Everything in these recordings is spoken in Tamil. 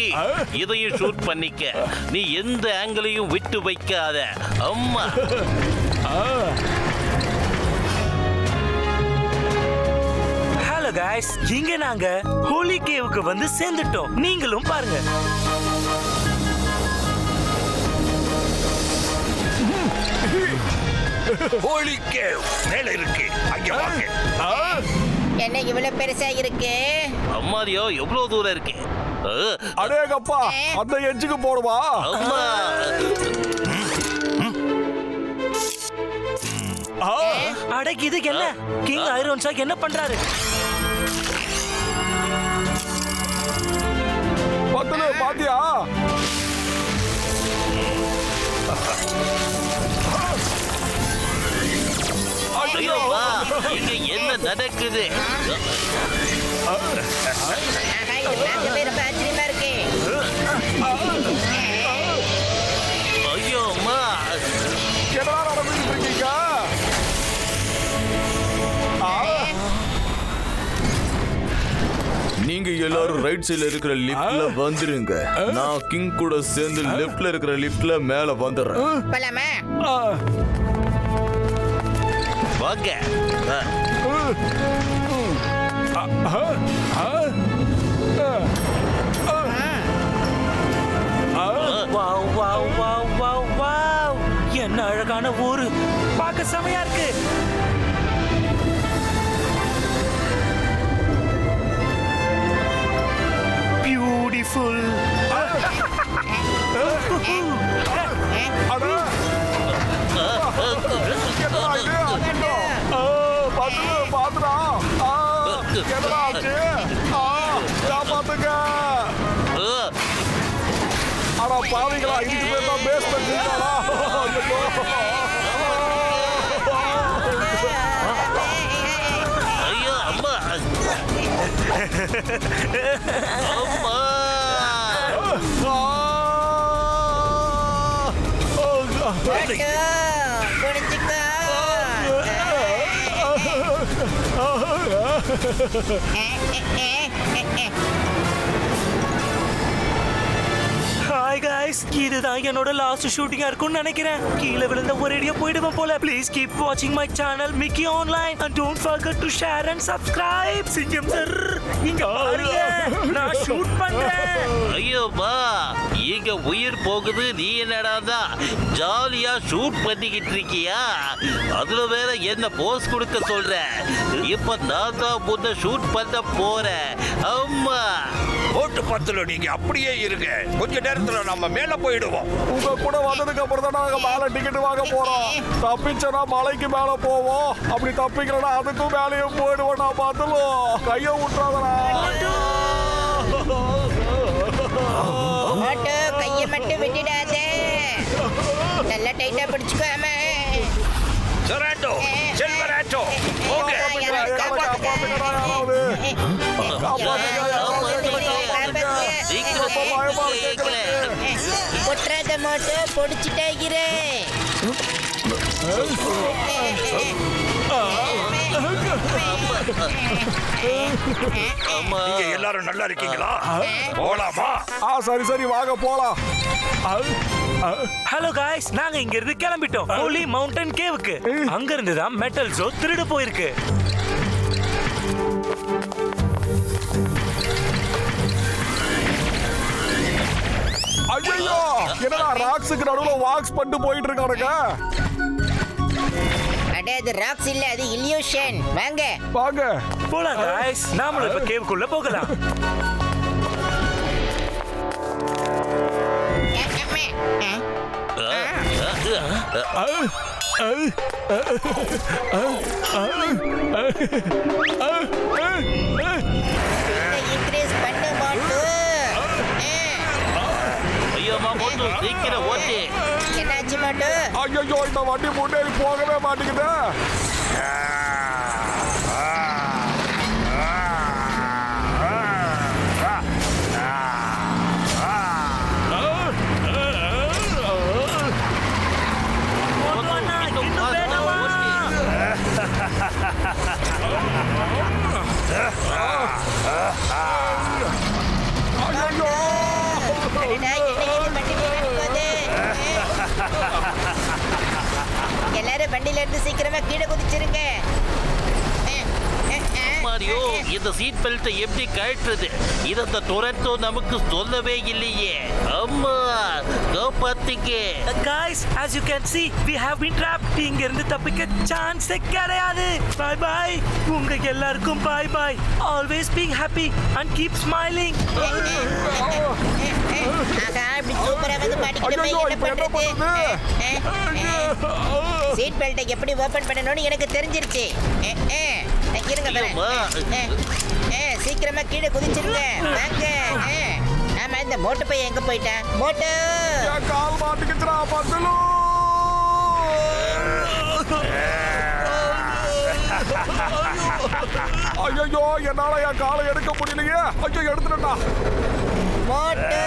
மிக்கி, இதையும் ஷூட் பண்ணிக்க. நீ எந்த ஆங்கிளையும் விட்டு வைக்காத. அம்மா ஹலோ காய்ஸ், இங்க நாங்க ஹோலி கேவுக்கு வந்து சேர்ந்துட்டோம். நீங்களும் பாருங்க. ஹோலி கேவ் மேல இருக்கு, அங்க வாங்க. என்ன இவ்வளவு பெருசா இருக்கு? அம்மாடியோ, எவ்வளவு தூரம் இருக்கு? அடேங்கப்பா, அந்த எட்ஜுக்கு போடுவா. அம்மா அடக்கு, இதுக்கு என்ன? கிங் ஐரோன் ஷாக் என்ன பண்றாரு? பத்துல பாத்தியா? ஐயோ வா, இங்க என்ன நடக்குது? இது ரொம்ப ஆச்சரியமா இருக்கு. ஐயோ அம்மா, என்னடா நடந்துட்டு இருக்கீங்க? நீங்க எல்லாரும் ரைட் சைடுல இருக்கிற லிஃப்ட்ல வந்துருங்க. நான் கிங் கூட சேர்ந்து லெஃப்ட்ல இருக்கிற லிஃப்ட்ல மேல வந்துடுறேன். போலாமா? வாங்க. Wow wow wow wow wow, என்ன அழகான ஊரு. பார்க்க செமையா இருக்கு. பியூட்டிஃபுல். பாத்துடா. என்னடா ஆச்சு? காப்பாத்துங்க. ஆனா பாவிங்களா, இதுக்கு பேர் தான் பேஸ்மெண்ட் இருந்தாரா? ஐயோ அம்மா, அம்மா. புரிஞ்சுக்கோ. ஹாய் காய்ஸ், இதுதான் என்னோட லாஸ்ட் ஷூட்டிங்கா இருக்கும்னு நினைக்கிறேன். கீழே விழுந்த ஒரேடியா போயிடுவேன் போல. ப்ளீஸ் கீப் வாட்சிங் my channel Mickey online and don't forget to share and subscribe. சிங்கம் சார், இங்க பாருங்க, நான் ஷூட் பண்றேன். ஐயோ பா, இங்க உயிர் போகுது. நீ என்னடா ஜாலியா ஷூட் பண்ணிக்கிட்டு இருக்கியா? அதுல வேற என்ன போஸ் கொடுக்க சொல்ற? இப்ப நான் தான் முன்ன ஷூட் பண்ண போறேன். அம்மா ஓட்டு பத்துல நீங்க அப்படியே இருங்க, கொஞ்ச நேரத்துல நம்ம மேல போயிடுவோம். உங்க கூட வந்ததுக்கு அப்புறம் தான் நாங்க மேல டிக்கெட் வாங்க போறோம். தப்பிச்சனா மலைக்கு மேல போவோம், அப்படி தப்பிக்கிறனா அதுக்கும் மேலேயும் போயிடுவோம். நான் பார்த்துலும் கைய விட்டுறாதடா. ஓட்டு, கையை மட்டும் விட்டுடாத. நல்லா டைட்டா பிடிச்சுக்காம. செராட்டோ, செல்வராட்டோ, போங்க. காப்பாத்துங்கடா யாராவது. ஒற்றாத மாட்டை பொடிச்சுட்டாகிறே. நீங்க எல்லாரும் நல்லா இருக்கீங்களா? போலாமா? சரி சரி, வாங்க போலாம். ஹலோ காய்ஸ், நாங்க இங்க இருந்து கிளம்பிட்டோம் ஹோலி மவுண்டன் கேவுக்கு. அங்க இருந்து தான் மெட்டல் ஷோ திருடு போயிருக்கு. ஐயோ, என்னடா ராக்ஸுக்கு நடுவுல வாக்ஸ் பண்ணிட்டு போயிட்டு இருக்கானுங்க. அடே, அது ராக்ஸ் இல்ல, அது இல்யூஷன். வாங்க வாங்க போலாம் காய்ஸ், நாமளும் இப்ப கேவுக்குள்ள போகலாம். இன்க்ரீஸ் பண்ண மாட்டோம். ஐயோ அம்மா, போட்டு சீக்கிரம் ஓட்டு. என்னாச்சு மாட்டு? ஐயோ, இந்த வண்டி முன்னேறி போகவே மாட்டேங்குது. ஐயோ, வண்டியில இருந்து சீக்கிரமா கீழே குதிச்சிருங்க. மாரியோ, இந்த சீட் பெல்ட்டை எப்படி கழட்டுறது? இத அந்த டொரண்டோ நமக்கு சொல்லவே இல்லையே. அம்மா காப்பாத்திக்க. guys, as you can see, we have been trapped. இங்க இருந்து தப்பிக்க சான்ஸ் கிடையாது. Bye bye. உங்க எல்லாருக்கும் bye bye. Always being happy and keep smiling. ஆகா, இப்படி சூப்பரா வந்து மாட்டிக்கிட்டு போய் என்ன பண்றது? சீட் பெல்ட்டை எப்படி ஓபன் பண்ணணும்னு எனக்கு தெரிஞ்சிருச்சு. இருங்க வரேன். சீக்கிரமா கீழே குதிச்சிருங்க. வாங்க. ஆமா, இந்த மோட்டு பையன் எங்க போயிட்டான்? மோட்டு என் கால் மாட்டிக்கிச்சுடா பத்துலு. ஐயோ, என்னால என் காலை எடுக்க முடியலையே. ஐயோ, எடுத்துட்டா. மோட்டு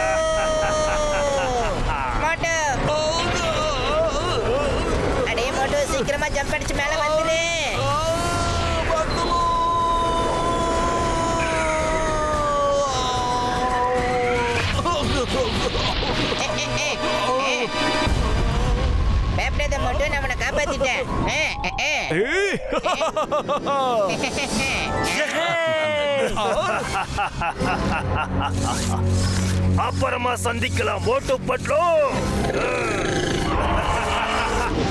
மோட்டு. அடே மோட்டு, சீக்கிரமா ஜம்ப் அடிச்சு மேல வந்துரு. பயப்படாத மோட்டு, நான் உன்னை காப்பாத்திட்டேன். அப்புறமா சந்திக்கலாம் மோட்டு பட்லோ.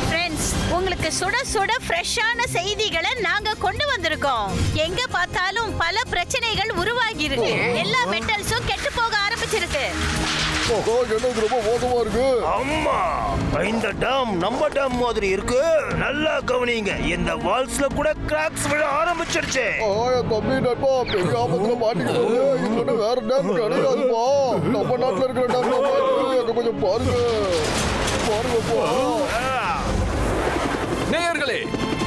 ஃப்ரெண்ட்ஸ், உங்களுக்கு சுட சுட ஃப்ரெஷ்ஷான செய்திகளை நாங்க கொண்டு வந்திருக்கோம். எங்க பார்த்தாலும் பல பிரச்சனைகள் உருவாகி இருக்கு. எல்லா மெட்டல்ஸும் கெட்டு போக ஆரம்பிச்சிருக்கு. ஓஹோ, என்னது ரொம்ப மோசமா இருக்கு. அம்மா, இந்த டேம் நம்ம டேம் மாதிரி இருக்கு. நல்லா கவனிங்க, இந்த வால்ஸ்ல கூட கிராக்ஸ் விழ ஆரம்பிச்சிருச்சு. தம்பி நட்பா, பெரிய ஆபத்துல மாட்டிக்கிட்டு இல்லைன்னா வேற டேம் கிடையாதுப்பா. நம்ம நாட்டுல இருக்கிற டேம் அங்க கொஞ்சம் பாருங்க. பாருங்கப்பா. நேயர்களே,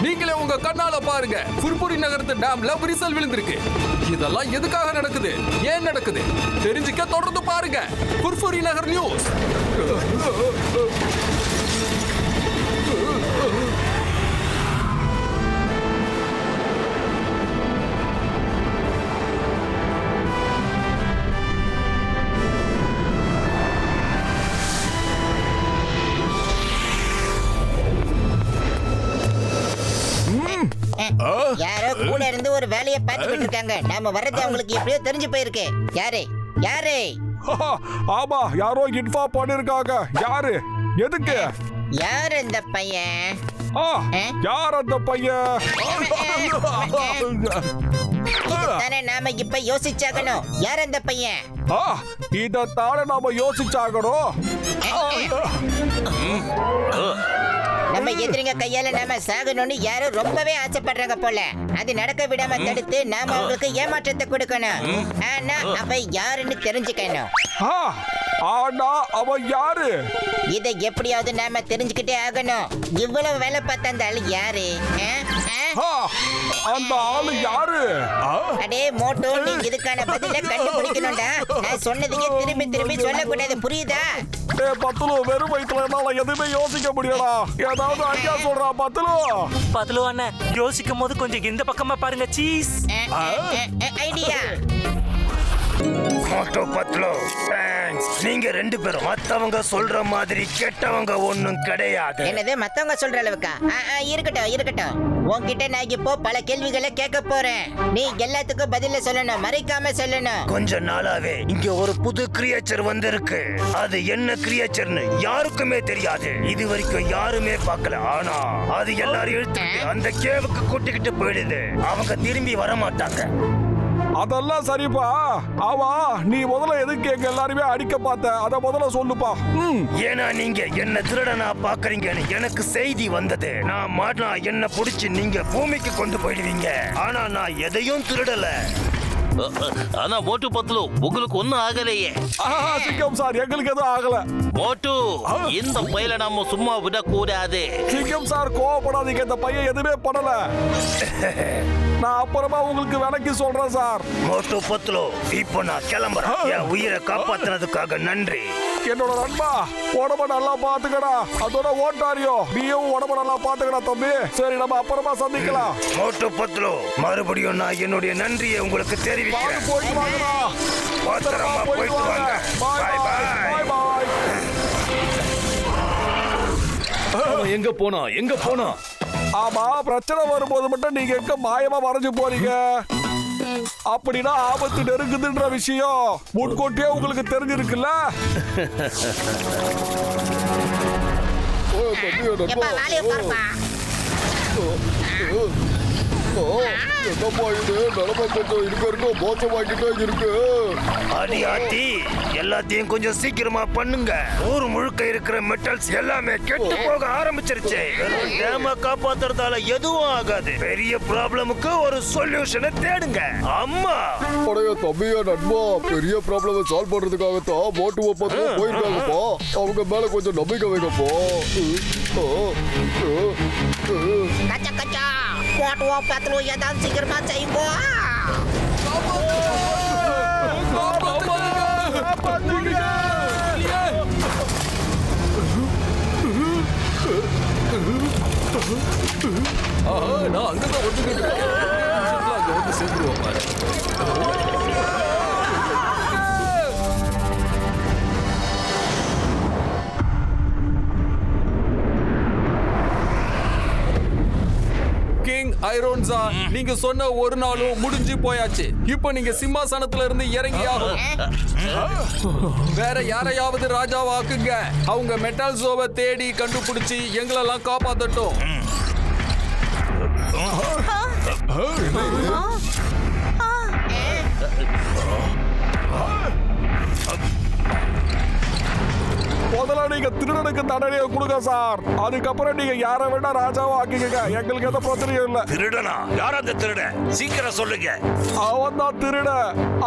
நீங்களே உங்க கண்ணால பாருங்க. புர்புரி நகரத்து டேம்ல விரிசல் விழுந்திருக்கு. இதெல்லாம் எதுக்காக நடக்குது, ஏன் நடக்குது தெரிஞ்சுக்க தொடர்ந்து பாருங்க புர்புரி நகர் நியூஸ். யாரோ கூட இருந்து ஒரு வேலையை பார்த்துக்கிட்டு இருக்காங்க. நாம வர்றது அவங்களுக்கு எப்படியோ தெரிஞ்சு போயிருக்கு. யாரு யாரு? ஆமா, யாரோ இன்ஃபார்ம் பண்ணிருக்காங்க. யாரு? எதுக்கு? யார் இந்த பையன்? யார் அந்த பையன்? தானே நாம இப்ப யோசிச்சாகணும். யார் அந்த பையன்? இதத்தானே நாம யோசிச்சாகணும். நம்ம எதிரிங்க கையால நாம சாகணும்னு யாரும் ரொம்பவே ஆசைப்படுறாங்க போல. அது நடக்க விடாம தடுத்து நாம அவங்களுக்கு ஏமாற்றத்தை கொடுக்கணும். ஆனா அவ யாருன்னு தெரிஞ்சுக்கணும். ஆனா அவ யாரு? இதை எப்படியாவது நாம தெரிஞ்சுக்கிட்டே ஆகணும். இவ்வளவு வேலை பார்த்த அந்த ஆளு யாரு? அந்த ஆளு யாரு? அடே மோட்டோ, நீ இதுக்கான பதில கண்டுபிடிக்கணும்டா. நான் சொன்னதையே திரும்பி திரும்பி சொல்லக்கூடாது, புரியுதா? பத்துலு, வெறும் வயிற்றுல என்னால எதுவுமே யோசிக்க முடியலடா. ஏதாவது ஐடியா சொல்றா பத்துலு. பத்துலு அண்ணன், யோசிக்கும் போது கொஞ்சம் இந்த பக்கமா பாருங்க. Cheese idea. Motu Patlu, thanks. நீங்க ரெண்டு பேரும் மத்தவங்க சொல்ற மாதிரி கெட்டவங்க ஒண்ணும் கிடையாது. என்னது, மத்தவங்க சொல்ற அளவுக்கா? இருக்கட்டும் இருக்கட்டும். உன்கிட்ட நான் இப்போ பல கேள்விகளை கேட்க போறேன். நீ எல்லாத்துக்கும் பதில சொல்லணும், மறைக்காம சொல்லணும். கொஞ்ச நாளாவே இங்க ஒரு புது கிரியேச்சர் வந்திருக்கு. அது என்ன கிரியேச்சர்னு யாருக்குமே தெரியாது. இது வரைக்கும் யாருமே பார்க்கல. ஆனா அது எல்லாரும் இழுத்துட்டு அந்த கேவுக்கு கூட்டிக்கிட்டு போயிடுது. அவங்க திரும்பி வர மாட்டாங்க. அதெல்லாம் சரிப்பா. ஆமா, நீ முதல்ல எதுக்கு எங்க எல்லாருமே அடிக்க பார்த்த? அத முதல்ல சொல்லுப்பா. ஏன்னா நீங்க என்ன திருடனா பாக்குறீங்கன்னு எனக்கு செய்தி வந்தது. நான் மாட்டினா என்ன புடிச்சு நீங்க பூமிக்கு கொண்டு போயிடுவீங்க. ஆனா நான் எதையும் திருடல. ஆனா மோட்டு பத்லு, உங்களுக்கு ஒண்ணும் ஆகலையே. சிங்கம் சார், எங்களுக்கு எதுவும் ஆகல. மோட்டு, இந்த பையல நம்ம சும்மா விடக்கூடாது. சிங்கம் சார், கோவப்படாதீங்க. இந்த பையன் எதுவுமே பண்ணல. நான் அப்புறமா உங்களுக்கு விளக்கி சொல்றேன் சார். மோட்டு பத்லு, இப்போ நான் கிளம்புறேன். என் உயிரை காப்பாத்துனதுக்காக நன்றி. என்னோட நண்பா, உடம்ப நல்லா பாத்துக்கடா. அதோட ஓட்டாரியோ, நீயும் உடம்ப நல்லா பாத்துக்கடா தம்பி. சரி, நம்ம அப்புறமா சந்திக்கலாம். மோட்டு பத்லு, மறுபடியும் நான் என்னுடைய நன்றியை உங்களுக்கு தெரிவிக்கிறேன். போயிட்டு வாங்கடா. பத்திரமா போயிட்டு வாங்க. பாய் பாய் பாய். எங்க போனா ஆமா, பிரச்சனை வரும்போது மட்டும் நீங்க எங்க மாயமா மறைஞ்சு போறீங்க? அப்படின்னா ஆபத்து நெருங்குதுன்ற விஷயம் முன்கூட்டியே உங்களுக்கு தெரிஞ்சிருக்குல்ல? எப்பா வேலையை பாருப்பா. என்னப்பா இது நிலைமை கொஞ்சம் இருக்க மோசமாக்கிட்டே இருக்கு. அடி ஆத்தி, எல்லாத்தையும் கொஞ்சம் சீக்கிரமா பண்ணுங்க. ஊர் முழுக்க இருக்கிற மெட்டல்ஸ் எல்லாமே கெட்டு போக ஆரம்பிச்சிருச்சு. டேம காப்பாத்துறதால எதுவும் ஆகாது. பெரிய ப்ராப்ளமுக்கு ஒரு சொல்யூஷனை தேடுங்க. அம்மா உடைய தம்பியா நண்பா, பெரிய ப்ராப்ளம் சால்வ் பண்றதுக்காகத்தான் போட்டு ஒப்பந்தமா போயிருக்காங்கப்பா. அவங்க மேல கொஞ்சம் நம்பிக்கை வைங்கப்பா. கச்சா கச்சா போட்டுவோ பத்தலோ ஏதாவது சீக்கிரமா செய்யுங்கோ. நான் அங்கதான் ஒத்துக்கிட்டு இருக்கேன். அங்க வந்து சேர்ந்துருவோம் பாரு. கிங் ஐரோன்ஸா, நீங்க சொன்ன ஒரு நாளும் முடிஞ்சு போயாச்சு. இப்போ நீங்க சிம்மாசனத்துல இருந்து இறங்கி ஆகும். வேற யாரையாவது ராஜாவாக்குங்க. அவங்க மெட்டல் ஜோவை தேடி கண்டுபிடிச்சு எங்களெல்லாம் காப்பாத்தட்டும். முதல்ல நீங்க திருடனுக்கு தண்டனையை கொடுங்க சார். அதுக்கப்புறம் நீங்க யாரை வேணா ராஜாவா ஆக்கிக்கங்க. எங்களுக்கு எந்த பிரச்சனையும் இல்ல. திருடனா? யார் அந்த திருடன்? சீக்கிரம் சொல்லுங்க. அவன் தான் திருட.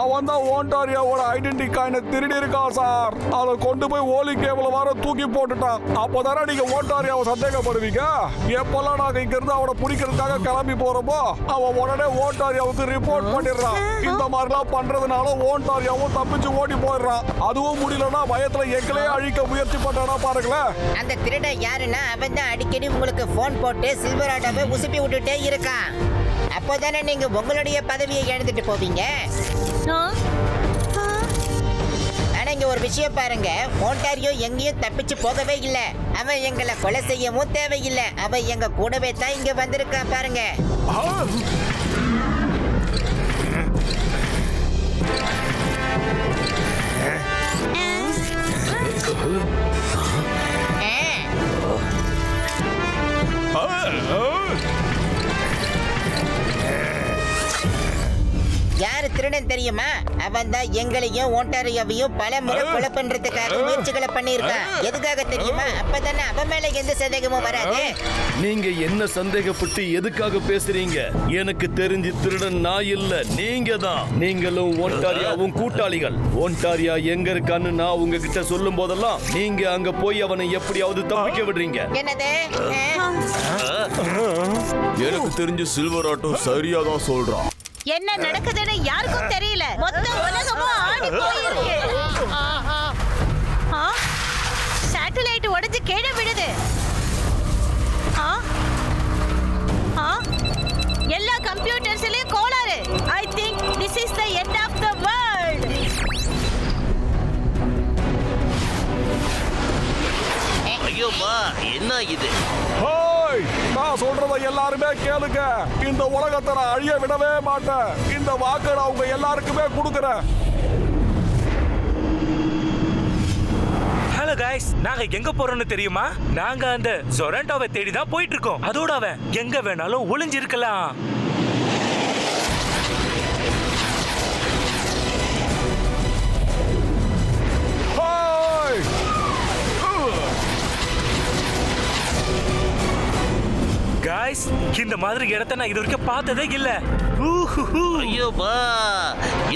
அவன் தான் ஓண்டாரியாவோட ஐடென்டி கார்டை திருடி இருக்கான் சார். அதை கொண்டு போய் ஓலி கேபிள் வர தூக்கி போட்டுட்டான். அப்போதானே நீங்க ஓண்டாரியாவை சந்தேகப்படுவீங்க. எப்பெல்லாம் நாங்க இங்க இருந்து அவனை பிடிக்கிறதுக்காக கிளம்பி போறோமோ அவன் உடனே ஓண்டாரியாவுக்கு ரிப்போர்ட் பண்ணிடுறான். இந்த மாதிரிலாம் பண்றதுனால ஓண்டாரியாவும் தப்பிச்சு ஓடி போயிடுறான். அதுவும் முடியலன்னா பயத்துல எங்களையே அழிக்க முயற்சி பண்றானா பாருங்களேன். அந்த திருட யாருன்னா அவன் தான் அடிக்கடி உங்களுக்கு போன் போட்டு சில்வராடாவை உசுப்பி விட்டுட்டே இருக்கான். அப்போதானே நீங்க உங்களுடைய பதவியை இழந்துட்டு போவீங்க. ஆனா இங்க ஒரு விஷயம் பாருங்க, ஓண்டாரியோ எங்கேயும் தப்பிச்சு போகவே இல்லை. அவன் எங்களை கொலை செய்யவும் தேவையில்லை. அவன் எங்க கூடவே தான் இங்க வந்திருக்கான் பாருங்க. யாரு திருடன் தெரியுமா? அவன் தான் எங்களையும் ஓண்டாரியாவையும் பல முறை கொலை பண்றதுக்காக முயற்சிகளை பண்ணியிருக்கான். எதுக்காக தெரியுமா? அப்பதானே அவன் மேல எந்த சந்தேகமும் வராது. நீங்க என்ன சந்தேகப்பட்டு எதுக்காக பேசுறீங்க? எனக்கு தெரிஞ்சு திருடன் நான் இல்ல, நீங்க தான். நீங்களும் ஒன்டாரியாவும் கூட்டாளிகள். ஒன்டாரியா எங்க இருக்கான்னு நான் உங்ககிட்ட சொல்லும் போதெல்லாம் நீங்க அங்க போய் அவனை எப்படியாவது தப்பிக்க விடுறீங்க. என்னது? எனக்கு தெரிஞ்சு சில்வர் ஆட்டோ சரியா தான் சொல்றான். என்ன நடக்குதுன்னு யாருக்கும் தெரியல. மொத்த உலகமும் ஆடி போயிருக்கு. சேட்டலைட் உடைஞ்சு கீழே விடுது. எல்லா கம்ப்யூட்டர்ஸ்லயும் கோளாறு. I think this is the end of the world. ஐயோமா, என்ன இது? ஹோய், நான் சொல்றத எல்லாருமே கேளுங்க. இந்த உலகத்தை நான் அழிய விடவே மாட்டேன். இந்த வாக்கை நான் உங்க எல்லாருக்குமே கொடுக்குறேன். ஹலோ கைஸ், நாங்க எங்க போறோம்னு தெரியுமா? நாங்க அந்த ஜொரண்டாவை தேடி தான் போயிட்டு இருக்கோம். அதோட அவன் எங்க வேணாலும் ஒளிஞ்சிருக்கலாம். ஹோய், கைஸ், இந்த மாதிரி இடத்தை நான் இது வரைக்கும் பார்த்ததே இல்ல. ஐயோமா,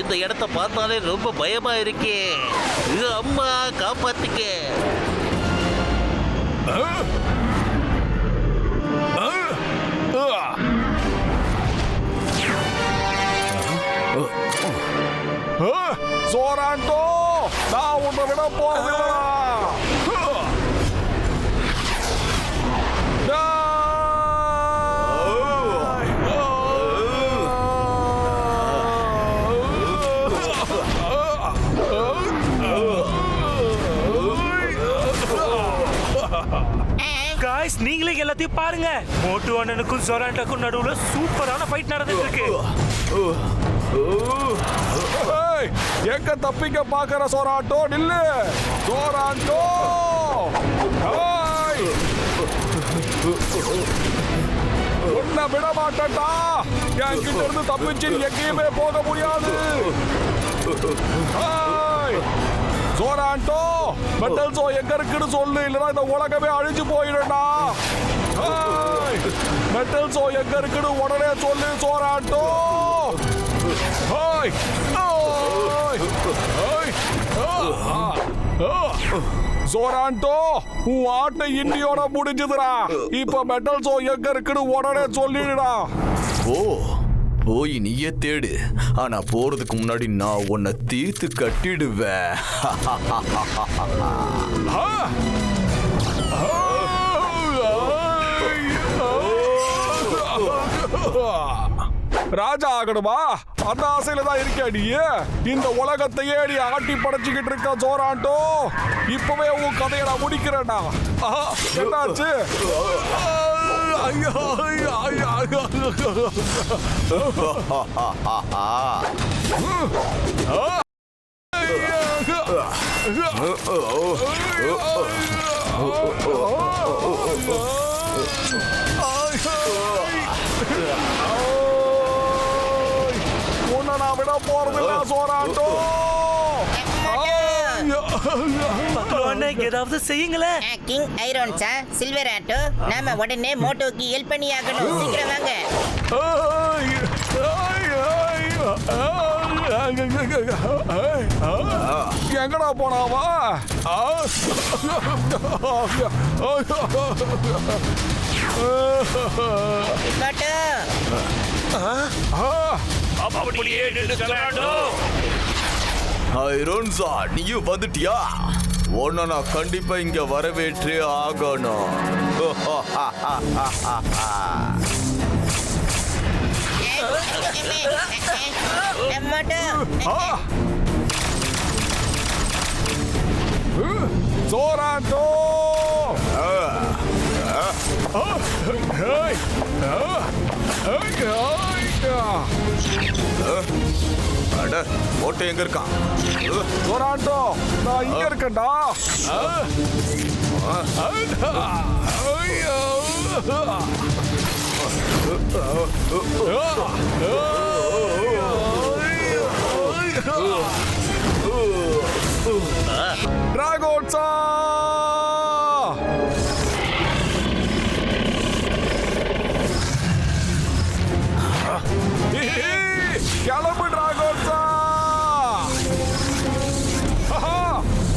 இந்த இடத்த பார்த்தாலே ரொம்ப பயமா இருக்கே. இது அம்மா காப்பாத்திக்க. சோராண்டோ, நான் உன்னை விட போறதில்லை. காய்ஸ் நீங்களே எல்லாத்தையும் பாருங்க. மோட்டு அண்ணனுக்கும் ஜொராண்டாக்கும் நடுவுல சூப்பரான ஃபைட் நடந்துட்டு இருக்கு. ஏய், எங்க தப்பிக்க பாக்குற சோராட்டோ நில்லு. சோராட்டோ ஏய், உன்னை விட மாட்டேன்டா. என்கிட்ட இருந்து தப்பிச்சு நீ எங்கேயுமே போக முடியாது. ஏய், சோராட்டோ மெட்டல் ஷோ எங்க இருக்குன்னு சொல்லு, இல்லைன்னா இந்த உலகமே அழிஞ்சு போயிடும்டா. ஏய், மெட்டல் ஷோ எங்க இருக்குன்னு உடனே சொல்லு சோராட்டோ. ஏய், ஏய், ஏய், சோராண்டோ உன் ஆட்டை இன்னியோட முடிஞ்சதுடா. இப்ப மெட்டல் ஷோ எங்க இருக்குன்னு உடனே சொல்லிடுடா. ஓ போய் நீயே தேடு. ஆனா போறதுக்கு முன்னாடி நான் உன்னை தீர்த்து கட்டிடுவேன். ராஜா ஆகணுமா? அந்த ஆசையில தான் இருக்க நீ. இந்த உலகத்தையே நீ ஆட்டி படைச்சுக்கிட்டு இருக்க சோராண்டோ. இப்பவே உன் கதையை நான் முடிக்கிறேன்டா. என்னாச்சு? ஐயோ, ஐயோ, ஐயோ. உன்னை நான் விட போறதில்ல சோராண்டோ. பக்லு அண்ணன் ஏதாவது செய்யுங்களேன். கிங் ஐரோன்ஸா சில்வர் ஆட்டோ, நாம உடனே மோட்டோக்கு ஹெல்ப் பண்ணி ஆகணும். சீக்கிரம் வாங்க. எங்கடா போனாவா? ஐரோன்ஸா நீயும் வந்துட்டியா? உன்னை நான் கண்டிப்பா இங்க வரவேற்றே ஆகணும். சோராண்டோ அட ஓட்டை எங்க இருக்கான்? சோராண்டோ நான் இங்க இருக்கேன்டா. டிராகோன்ஸா கிளம்பு டிராகோன்ஸா.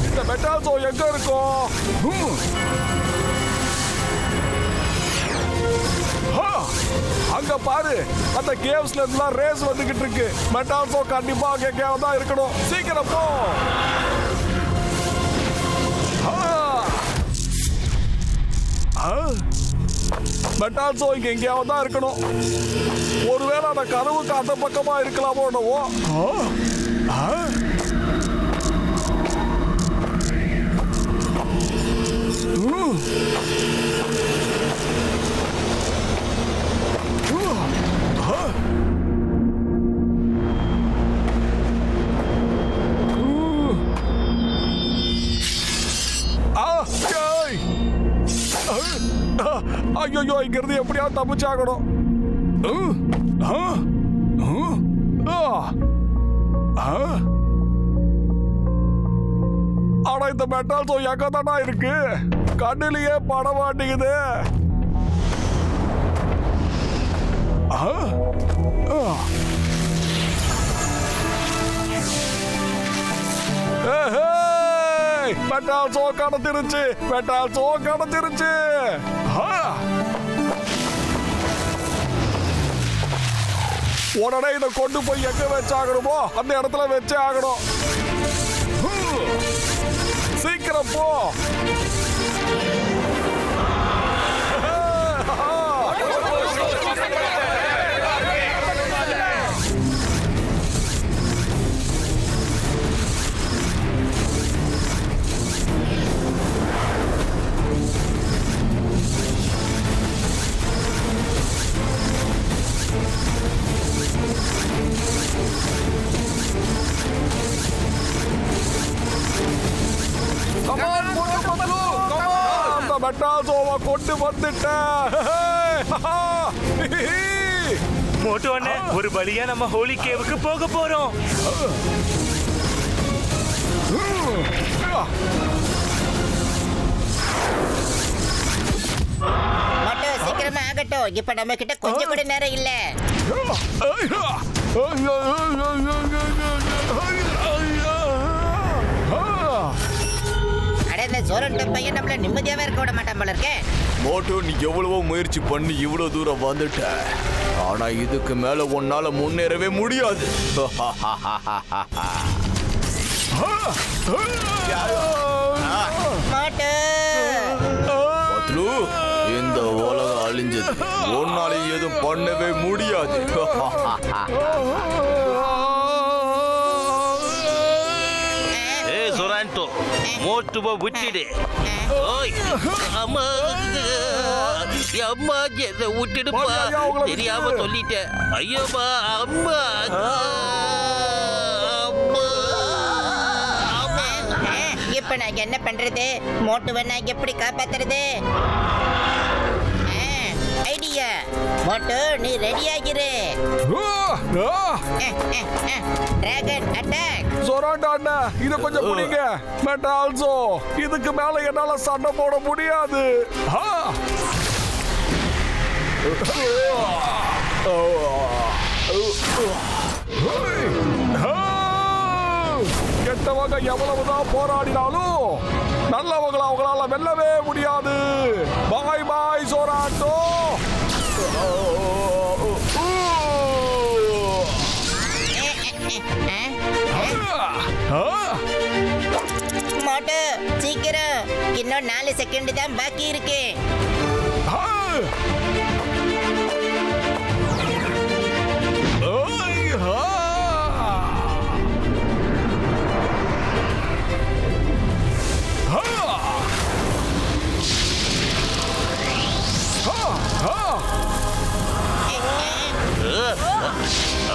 இந்த மெட்டல் ஷோ எங்க இருக்கும்? அங்க பாரு, அந்த கேவ்ஸ்ல இருந்தெல்லாம் ரேஸ் வந்துகிட்டு இருக்கு. மெட்டல் ஷோ கண்டிப்பா அங்க கேவ் தான் இருக்கணும். சீக்கிரம் போ. மெட்டல் ஷோ இங்க எங்கேயாவது தான் இருக்கணும். ஒருவேளை அந்த கதவுக்கு அந்த பக்கமா இருக்கலாமோ என்னவோ. ஐயோ, இங்க இருந்து எப்படியாவது தப்பிச்சாகணும். ஆனா இந்த மெட்டல் ஷோ எங்க தானா இருக்கு? கண்ணிலேயே பட மாட்டேங்குது. மெட்டல் ஷோ கடத்திருச்சு. மெட்டல் ஷோ கடத்திருச்சு. உடனே இதை கொண்டு போய் எங்க வச்சாகணுமோ அந்த இடத்துல வச்சே ஆகணும். சீக்கிரம் போ. மெட்டால்ஸோவை கொண்டு வந்துட்டேன். மோட்டோ அண்ணன் ஒரு வழியா நம்ம ஹோலி கேவுக்கு போக போறோம். மட்டும் சீக்கிரமா ஆகட்டும். இப்ப நம்ம கிட்ட கொஞ்சம் கூட நேரம் இல்ல. அட இந்த சோரன் பையன் நம்மள நிம்மதியாவே இருக்க விட மாட்டான் போல இருக்கே. மோட்டோ, நீ எவ்வளவோ முயற்சி பண்ணி இவ்வளவு தூரம் வந்துட்ட. ஆனா இதுக்கு மேல உன்னால முன்னேறவே முடியாது. மோட்டோ பத்லு, இந்த உலகம் அழிஞ்சது. உன்னால எதுவும் பண்ணவே முடியாது. ஏய் சொராண்டோ, மோட்டுவ விட்டுடு. ஓய் அம்மா, அம்மா என்ன விட்டுடுப்பா. ஐயா, உங்களை தெரியாம விட்டுடு. சொல்லிட்டேன். ஐயோப்பா, அம்மா இப்ப நான் என்ன பண்றது? மோட்டுவை நான் எப்படி காப்பாத்துறது? ஐடியா. மோட்டு நீ ரெடி ஆகிரு. Dragon attack. சொராண்டா அண்ணா, இத கொஞ்சம் பிடிங்க. மெட்டால்ஸோ, இதுக்கு மேல என்னால சண்டை போட முடியாது. கெட்டவங்க எவ்வளவுதான் போராடினாலும் நல்லவங்களை அவங்களால வெல்லவே முடியாது. பாய் பாய் சோராட்டோ. மோட்டு சீக்கிரம், இன்னும் 4 செகண்ட் தான் பாக்கி இருக்கு.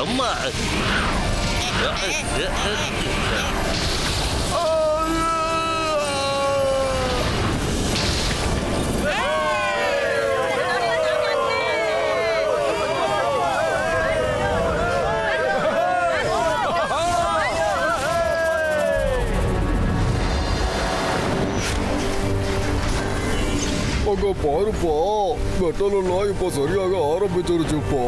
அம்மா. அங்க பாருப்பா, மெட்டல் எல்லாம் இப்ப சரியாக ஆரம்பிச்சிருச்சுப்பா.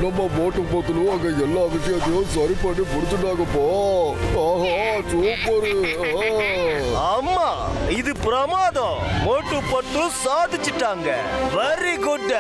நம்ம மோட்டு பத்துலும் அங்க எல்லா விஷயத்தையும் சரி பண்ணி முடிச்சுட்டாங்கப்பா. ஆஹா, சூப்பரு. ஆமா, இது பிரமாதம். மோட்டு பத்து சாதிச்சிட்டாங்க. Very good.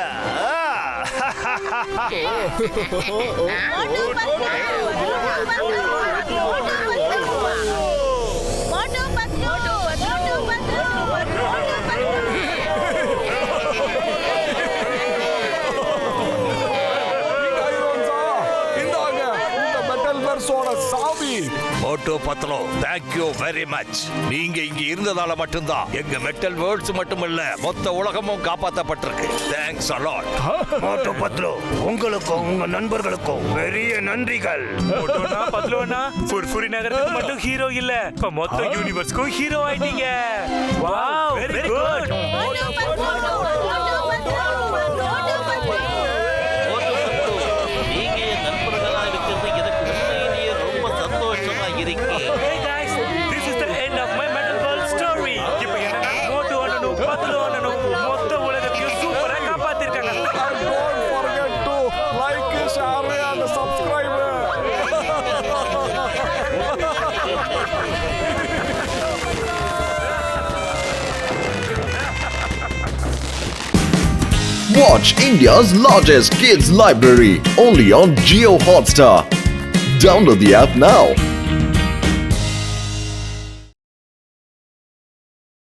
சாமி Motu Patlu, thank you very much. நீங்க இங்க இருந்ததால மட்டும்தான் எங்க மெட்டல் வேர்ல்ட்ஸ் மட்டுமல்ல மொத்த உலகமும் காப்பாற்றப்பட்டிருக்கு. Thanks a lot. மோட்டு பத்லு, உங்களுக்கும் உங்க நண்பர்களுக்கும் பெரிய நன்றிகள். மோட்டோனா பத்லுவனா ஃபுர்ஃபுரி நகரத்துக்கு மட்டும் ஹீரோ இல்ல, இப்ப மொத்த யூனிவர்ஸ்க்கும் ஹீரோ ஆயிட்டீங்க. Wow, very good. நீங்க என் நண்பர்களா இருக்கிறது எனக்கு உண்மையிலேயே ரொம்ப சந்தோஷமா இருக்கு. Hey guys, this is the end of my Metal World story. இப்போ என்னன்னா மோட்டோ அண்ணனும் பத்லு அண்ணனும் மொத்த உலகத்தையும் சூப்பரா காப்பாத்திருக்காங்க. don't forget to like, share and subscribe. Watch India's largest kids library only on Jio Hotstar. Download the app now.